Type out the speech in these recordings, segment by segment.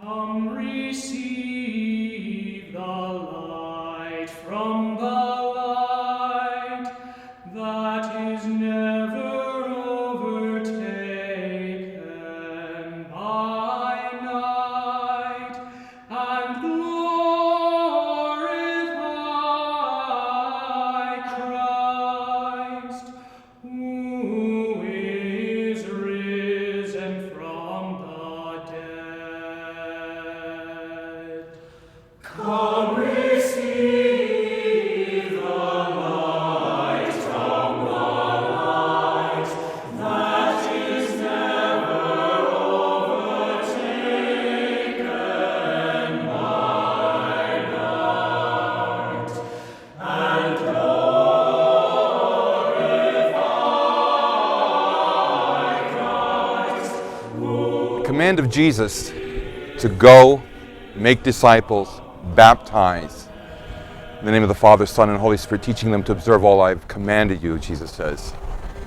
Come receive the light from the light that is never overtaken by night, and glorify Christ, who is risen from the dead. Come receive the light from the light that is never overtaken by night, and glorify Christ. The command of Jesus to go, make disciples, baptize in the name of the Father, Son, and Holy Spirit, teaching them to observe all I've commanded you, Jesus says.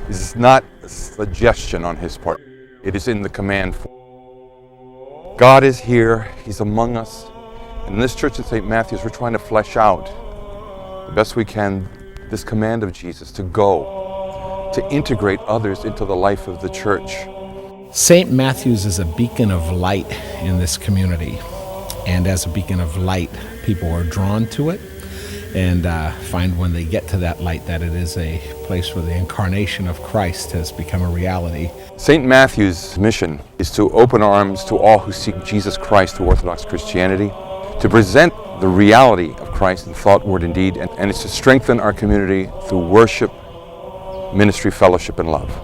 This is not a suggestion on his part. It is in the command form. God is here. He's among us. And in this church at St. Matthew's, we're trying to flesh out the best we can this command of Jesus to go, to integrate others into the life of the church. St. Matthew's is a beacon of light in this community. And as a beacon of light, people are drawn to it and find when they get to that light that it is a place where the incarnation of Christ has become a reality. St. Matthew's mission is to open arms to all who seek Jesus Christ through Orthodox Christianity, to present the reality of Christ in thought, word, and deed, and it's to strengthen our community through worship, ministry, fellowship, and love.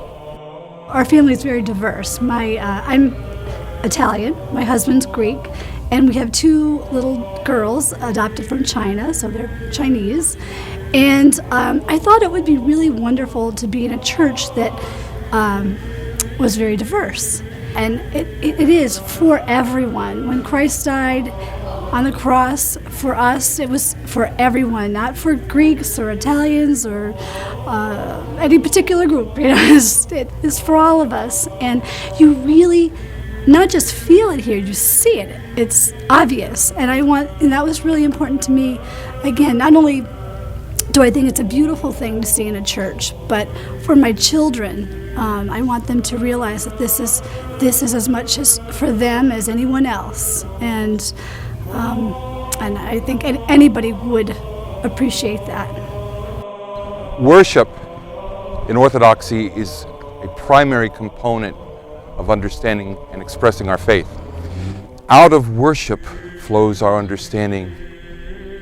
Our family is very diverse. I'm Italian, my husband's Greek, and we have two little girls adopted from China, so they're Chinese. And I thought it would be really wonderful to be in a church that was very diverse. And it is for everyone. When Christ died on the cross for us, it was for everyone, not for Greeks or Italians or any particular group. You know, it's for all of us. And you really not just feel it here, you see it. It's obvious. And that was really important to me. Again, not only do I think it's a beautiful thing to see in a church, but for my children, I want them to realize that this is as much as for them as anyone else. And I think anybody would appreciate that. Worship in Orthodoxy is a primary component of understanding and expressing our faith. Out of worship flows our understanding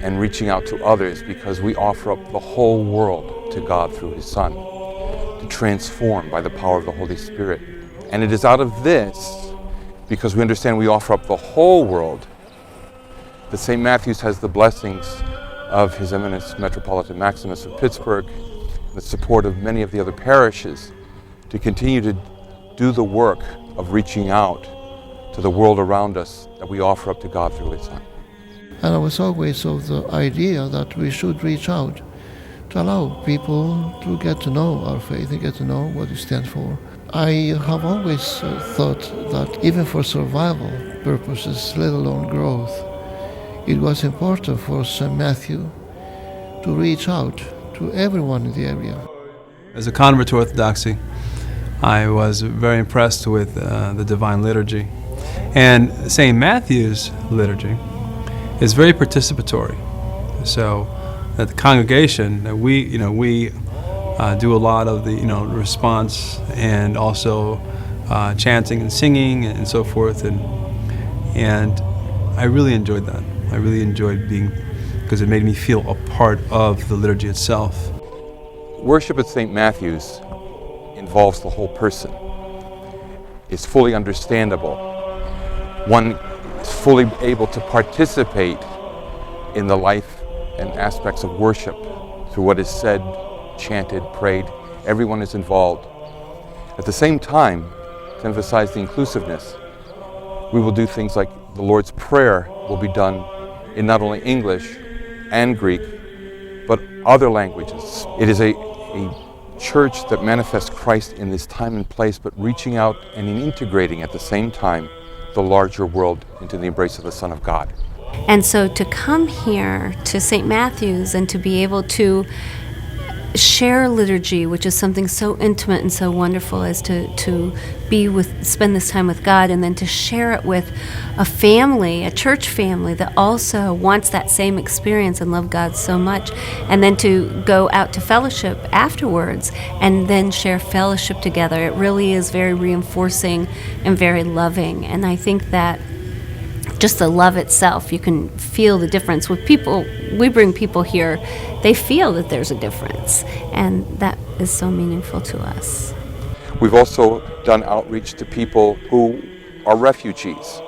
and reaching out to others, because we offer up the whole world to God through His Son, to transform by the power of the Holy Spirit. And it is out of this, because we understand we offer up the whole world, that St. Matthew's has the blessings of His Eminence Metropolitan Maximus of Pittsburgh, the support of many of the other parishes, to continue to do the work of reaching out to the world around us that we offer up to God through His Son. And I was always of the idea that we should reach out to allow people to get to know our faith and get to know what it stands for. I have always thought that even for survival purposes, let alone growth, it was important for St. Matthew to reach out to everyone in the area. As a convert to Orthodoxy, I was very impressed with the Divine Liturgy. And St. Matthew's liturgy is very participatory. So that the congregation, that we do a lot of the response and also chanting and singing and so forth, and I really enjoyed that. I really enjoyed being, because it made me feel a part of the liturgy itself. Worship at St. Matthew's involves the whole person. It's fully understandable. One is fully able to participate in the life and aspects of worship through what is said, chanted, prayed. Everyone is involved. At the same time, to emphasize the inclusiveness, we will do things like the Lord's Prayer will be done in not only English and Greek, but other languages. It is a church that manifests Christ in this time and place, but reaching out and integrating at the same time the larger world into the embrace of the Son of God. And so to come here to St. Matthew's and to be able to share liturgy, which is something so intimate and so wonderful, as to spend this time with God, and then to share it with a family, a church family that also wants that same experience and love God so much, and then to go out to fellowship afterwards and then share fellowship together. It really is very reinforcing and very loving, and I think that just the love itself, you can feel the difference with people. We bring people here, they feel that there's a difference, and that is so meaningful to us. We've also done outreach to people who are refugees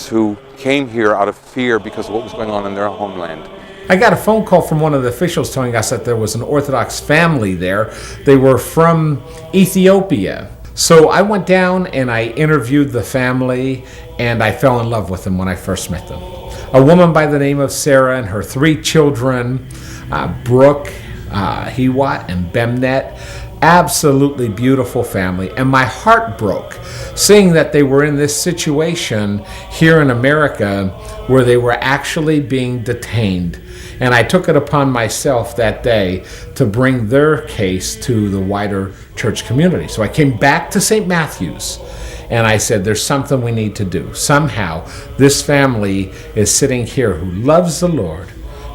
who came here out of fear because of what was going on in their homeland. I got a phone call from one of the officials telling us that there was an Orthodox family there. They were from Ethiopia. So I went down and I interviewed the family, and I fell in love with them when I first met them. A woman by the name of Sarah and her 3 children, Brooke, Hiwat, and Bemnet. Absolutely beautiful family. And my heart broke seeing that they were in this situation here in America where they were actually being detained. And I took it upon myself that day to bring their case to the wider church community. So I came back to St. Matthew's and I said, there's something we need to do. Somehow this family is sitting here who loves the Lord,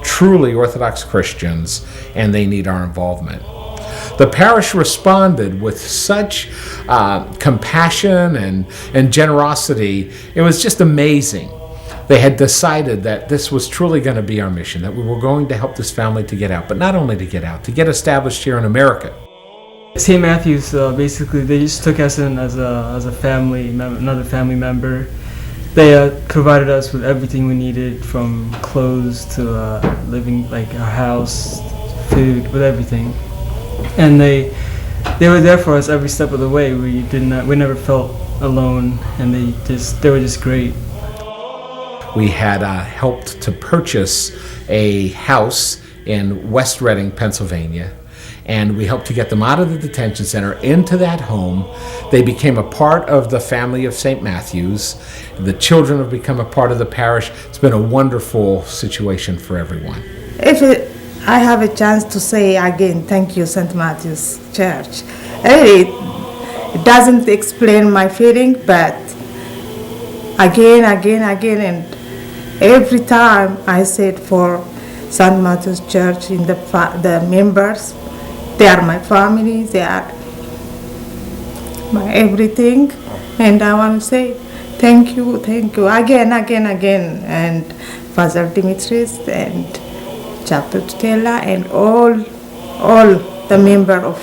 truly Orthodox Christians, and they need our involvement. The parish responded with such compassion and generosity. It was just amazing. They had decided that this was truly going to be our mission, that we were going to help this family to get out, but not only to get out, to get established here in America. St. Matthew's, basically, they just took us in as a family, another family member. They provided us with everything we needed, from clothes to living, like our house, food, with everything. And they were there for us every step of the way. We never felt alone, and they were just great. We had helped to purchase a house in West Reading, Pennsylvania, and we helped to get them out of the detention center into that home. They became a part of the family of St. Matthew's. The children have become a part of the parish. It's been a wonderful situation for everyone. I have a chance to say again, thank you, St. Matthew's Church. Really, it doesn't explain my feeling, but again, and every time I said for St. Matthew's Church, in the members, they are my family, they are my everything, and I want to say thank you again, and Father Dimitris and Chapter Tutela and all the members of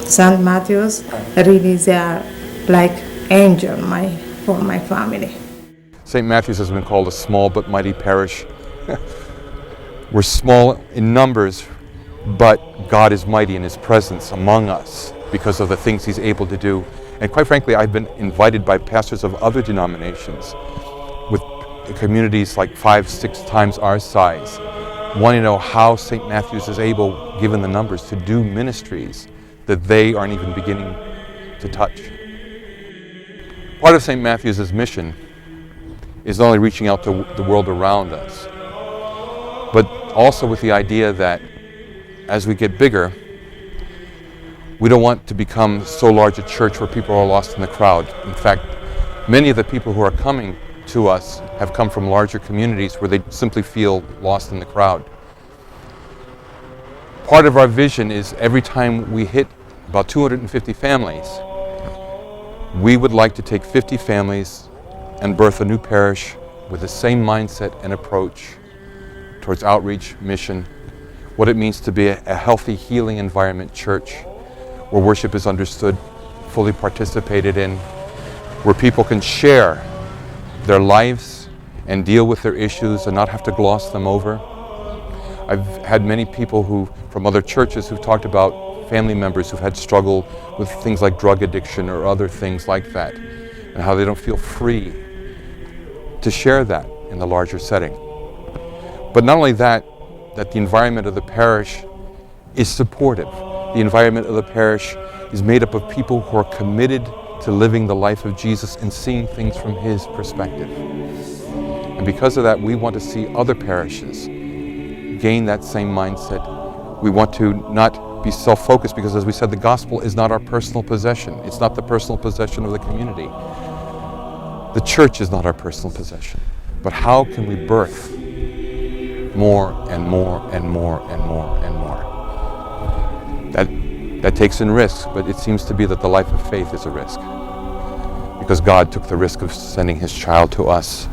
St. Matthew's. Really, they are like angel for my family. St. Matthew's has been called a small but mighty parish. We're small in numbers, but God is mighty in His presence among us because of the things He's able to do. And quite frankly, I've been invited by pastors of other denominations with communities like 5-6 times our size, wanting to know how St. Matthew's is able, given the numbers, to do ministries that they aren't even beginning to touch. Part of St. Matthew's' mission is not only reaching out to the world around us, but also with the idea that as we get bigger, we don't want to become so large a church where people are lost in the crowd. In fact, many of the people who are coming to us have come from larger communities where they simply feel lost in the crowd. Part of our vision is every time we hit about 250 families, we would like to take 50 families and birth a new parish with the same mindset and approach towards outreach, mission, what it means to be a healthy, healing environment church where worship is understood, fully participated in, where people can share their lives and deal with their issues and not have to gloss them over. I've had many people from other churches who've talked about family members who've had struggle with things like drug addiction or other things like that, and how they don't feel free to share that in the larger setting. But not only that the environment of the parish is supportive. The environment of the parish is made up of people who are committed to living the life of Jesus and seeing things from his perspective. And because of that, we want to see other parishes gain that same mindset. We want to not be self-focused, because as we said, the gospel is not our personal possession. It's not the personal possession of the community. The church is not our personal possession. But how can we birth more and more and more and more and more? That takes in risks, but it seems to be that the life of faith is a risk, because God took the risk of sending his child to us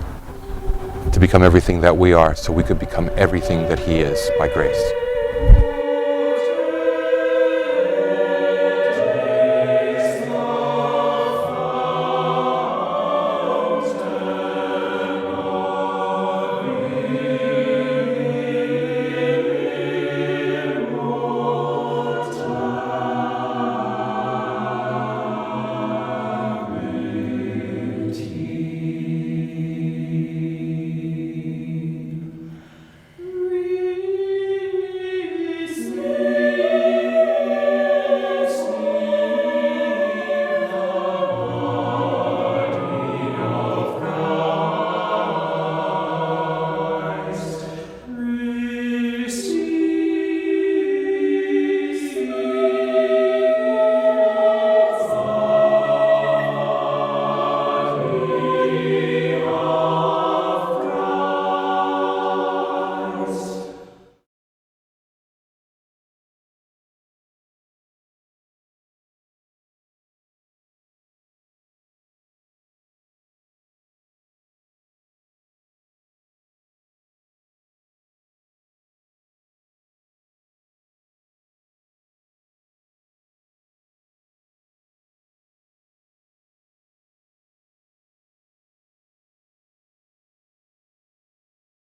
to become everything that we are, so we could become everything that he is by grace.